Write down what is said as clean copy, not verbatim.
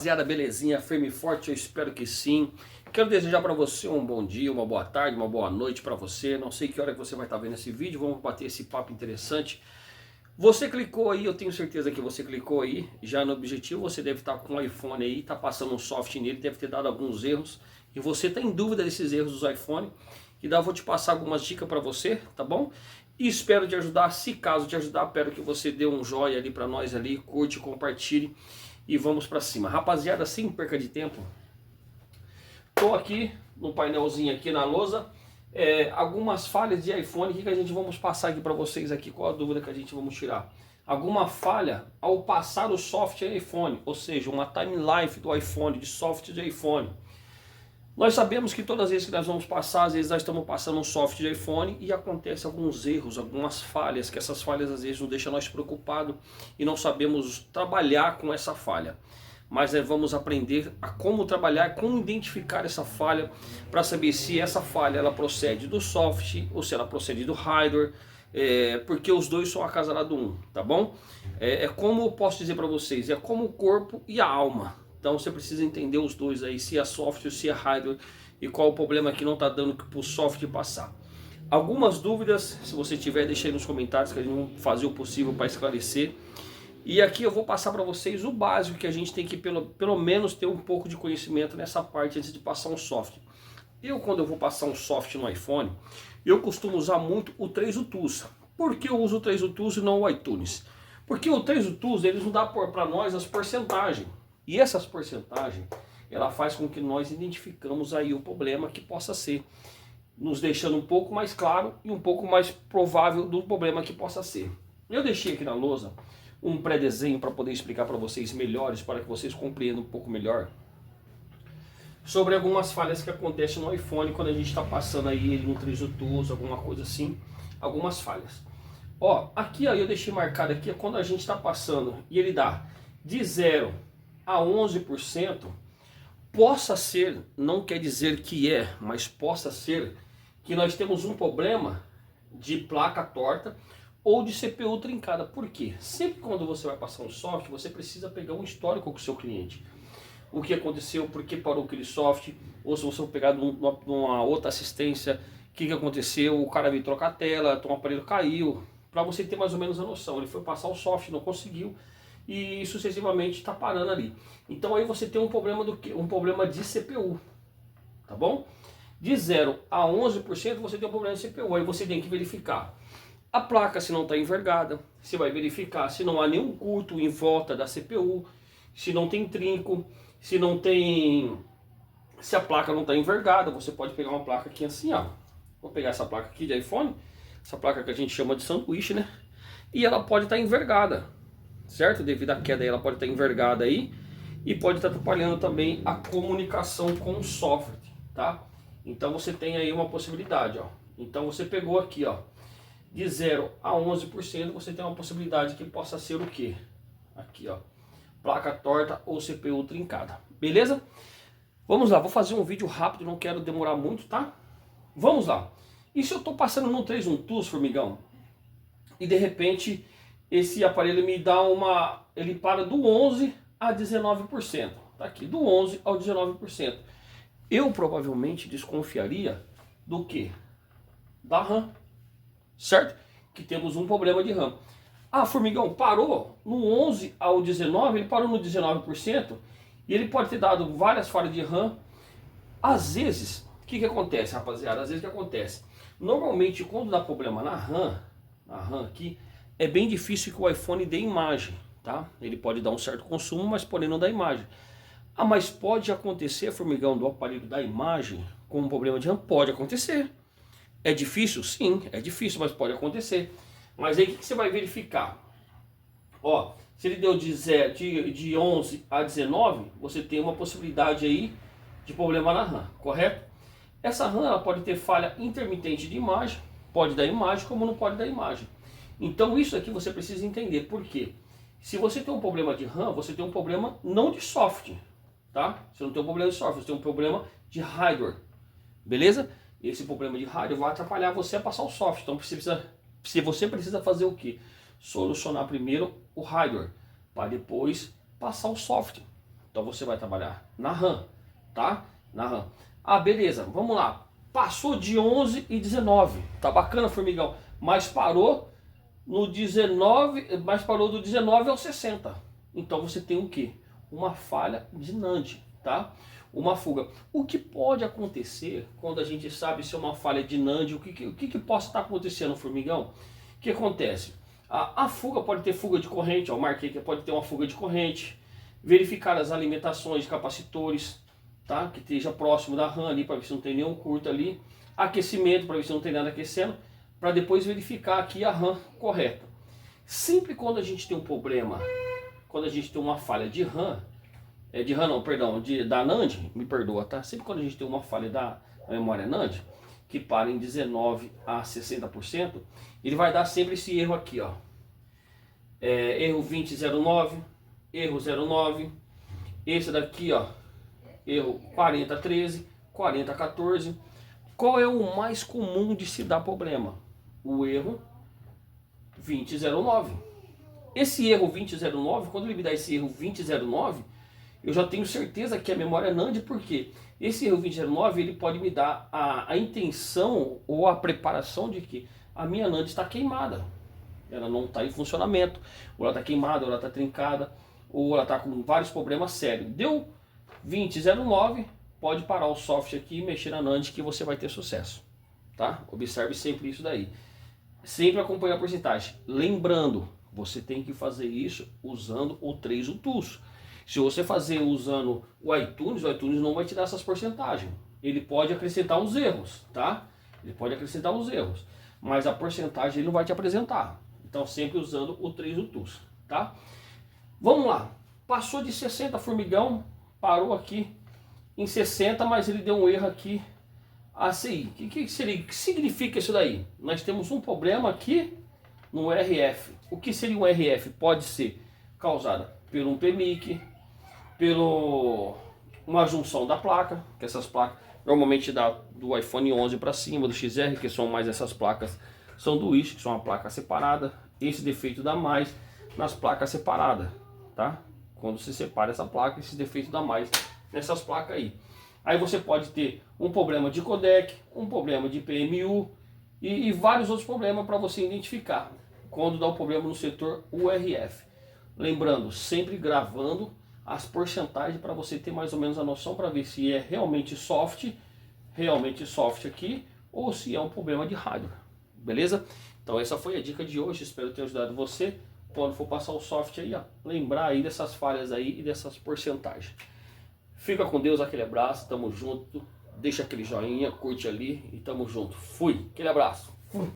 Rapaziada, belezinha, firme e forte, eu espero que sim. Quero desejar para você um bom dia, uma boa tarde, uma boa noite para você. Não sei que hora que você vai estar vendo esse vídeo, vamos bater esse papo interessante. Você clicou aí, eu tenho certeza que você clicou aí já no objetivo. Você deve estar com o iPhone aí, está passando um software nele, deve ter dado alguns erros. E você está em dúvida desses erros dos iPhone. E daí eu vou te passar algumas dicas para você, tá bom? E espero te ajudar. Se caso te ajudar, espero que você dê um joinha ali para nós ali, curte, compartilhe. E vamos para cima. Rapaziada, sem perca de tempo, estou aqui no painelzinho aqui na lousa, algumas falhas de iPhone. O que a gente vamos passar aqui para vocês aqui? Qual a dúvida que a gente vamos tirar? Alguma falha ao passar o software iPhone, ou seja, uma time life do iPhone, de software de iPhone. Nós sabemos que todas as vezes que nós vamos passar, às vezes nós estamos passando um software de iPhone e acontece alguns erros, algumas falhas, que essas falhas às vezes nos deixam nós preocupados e não sabemos trabalhar com essa falha. Mas vamos aprender a como trabalhar, como identificar essa falha, para saber se essa falha ela procede do software ou se ela procede do hardware, porque os dois são acasalado um, tá bom? Como eu posso dizer para vocês, é como o corpo e a alma. Então você precisa entender os dois aí, se é software, se é hardware, e qual o problema que não está dando para o software passar. Algumas dúvidas, se você tiver, deixa aí nos comentários que a gente vai fazer o possível para esclarecer. E aqui eu vou passar para vocês o básico que a gente tem que pelo menos ter um pouco de conhecimento nessa parte antes de passar um software. Quando eu vou passar um software no iPhone, eu costumo usar muito o 3 Tools. Por que eu uso o 3 Tools e não o iTunes? Porque o 3 Tools eles não dá para nós as porcentagens. E essas porcentagens, ela faz com que nós identificamos aí o problema que possa ser, nos deixando um pouco mais claro e um pouco mais provável do problema que possa ser. Eu deixei aqui na lousa um pré-desenho para poder explicar para vocês melhores, para que vocês compreendam um pouco melhor sobre algumas falhas que acontecem no iPhone quando a gente está passando aí ele no 3 Tools, alguma coisa assim, algumas falhas. Aqui eu deixei marcado aqui, quando a gente está passando e ele dá de 0 a 11%, possa ser, não quer dizer que mas possa ser que nós temos um problema de placa torta ou de CPU trincada. Por quê? Sempre quando você vai passar um software, você precisa pegar um histórico com o seu cliente. O que aconteceu, por que parou aquele software, ou se você for pegar numa outra assistência, o que aconteceu, o cara veio trocar a tela, o aparelho caiu, para você ter mais ou menos a noção. Ele foi passar o software, não conseguiu, e sucessivamente está parando ali. Então aí você tem um problema um problema de CPU, tá bom? De 0 a 11% você tem um problema de CPU. Aí você tem que verificar a placa se não está envergada, você vai verificar se não há nenhum curto em volta da CPU, se não tem trinco, se a placa não está envergada. Você pode pegar uma placa aqui assim, ó. Vou pegar essa placa aqui de iPhone, essa placa que a gente chama de sanduíche, né? E ela pode estar envergada, certo? Devido à queda aí, ela pode estar envergada aí e pode estar atrapalhando também a comunicação com o software, tá? Então você tem aí uma possibilidade, ó. Então você pegou aqui, ó, de 0 a 11%, você tem uma possibilidade que possa ser o quê? Aqui, ó, placa torta ou CPU trincada. Beleza? Vamos lá, vou fazer um vídeo rápido, não quero demorar muito, tá? Vamos lá. E se eu estou passando no 3 Tools, formigão, e de repente esse aparelho me dá ele para do 11 a 19%. Tá aqui, do 11 ao 19%. Eu provavelmente desconfiaria do que? Da RAM. Certo? Que temos um problema de RAM. Formigão, parou no 11 ao 19, ele parou no 19%, e ele pode ter dado várias falhas de RAM. Às vezes, o que acontece, rapaziada? Às vezes o que acontece? Normalmente, quando dá problema na RAM aqui, é bem difícil que o iPhone dê imagem, tá? Ele pode dar um certo consumo, mas porém não dá imagem. Mas pode acontecer, formigão, do aparelho dar imagem com um problema de RAM? Pode acontecer. É difícil? Sim, é difícil, mas pode acontecer. Mas aí o que você vai verificar? Se ele deu de 11 a 19, você tem uma possibilidade aí de problema na RAM, correto? Essa RAM ela pode ter falha intermitente de imagem, pode dar imagem como não pode dar imagem. Então isso aqui você precisa entender. Por quê? Se você tem um problema de RAM, você tem um problema não de software, tá? Você não tem um problema de software, você tem um problema de hardware, beleza? Esse problema de hardware vai atrapalhar você a passar o software. Então você precisa fazer o quê? Solucionar primeiro o hardware, para depois passar o software. Então você vai trabalhar na RAM, tá? Na RAM. Ah, beleza, vamos lá. Passou de 11 e 19. Tá bacana, formigão. Mas parou no 19, mas parou do 19 ao 60. Então você tem o quê? Uma falha de NAND, tá? Uma fuga. O que pode acontecer quando a gente sabe se é uma falha de NAND? O que possa estar acontecendo, formigão? O que acontece? A fuga pode ter fuga de corrente, ó, eu marquei que pode ter uma fuga de corrente. Verificar as alimentações de capacitores, tá? Que esteja próximo da RAM ali, para ver se não tem nenhum curto ali. Aquecimento, para ver se não tem nada aquecendo, para depois verificar aqui a RAM correta. Sempre quando a gente tem um problema, quando a gente tem uma falha de RAM, de RAM não, perdão, da NAND, me perdoa, tá? Sempre quando a gente tem uma falha da memória NAND, que para em 19 a 60%, ele vai dar sempre esse erro aqui, ó. Erro 2009, erro 09, esse daqui, ó, erro 4013, 4014. Qual é o mais comum de se dar problema? O erro 2009. Esse erro 2009, quando ele me dá esse erro 2009, eu já tenho certeza que é memória NAND, porque esse erro 2009 ele pode me dar a intenção ou a preparação de que a minha NAND está queimada. Ela não está em funcionamento, ou ela está queimada, ou ela está trincada, ou ela está com vários problemas sérios. Deu 2009, pode parar o software aqui e mexer na NAND que você vai ter sucesso. Tá? Observe sempre isso daí. Sempre acompanhar a porcentagem. Lembrando, você tem que fazer isso usando o 3 UTUS. Se você fazer usando o iTunes não vai te dar essas porcentagens. Ele pode acrescentar os erros, tá? Ele pode acrescentar os erros, mas a porcentagem ele não vai te apresentar. Então sempre usando o 3 UTUS, tá? Vamos lá. Passou de 60, formigão, parou aqui em 60, mas ele deu um erro aqui. ACI. O que significa isso daí? Nós temos um problema aqui no RF. O que seria um RF? Pode ser causada por um PMIC, pelo uma junção da placa, que essas placas normalmente do iPhone 11 para cima, do XR, que são mais essas placas, são do Wish, que são uma placa separada. Esse defeito dá mais nas placas separadas, tá? Quando você separa essa placa, esse defeito dá mais nessas placas aí. Aí você pode ter um problema de codec, um problema de PMU e vários outros problemas para você identificar quando dá o problema no setor URF. Lembrando, sempre gravando as porcentagens para você ter mais ou menos a noção para ver se é realmente soft aqui, ou se é um problema de rádio. Beleza? Então essa foi a dica de hoje, espero ter ajudado você. Quando for passar o software aí, ó, lembrar aí dessas falhas aí e dessas porcentagens. Fica com Deus, aquele abraço, tamo junto. Deixa aquele joinha, curte ali e tamo junto. Fui, aquele abraço. Fui.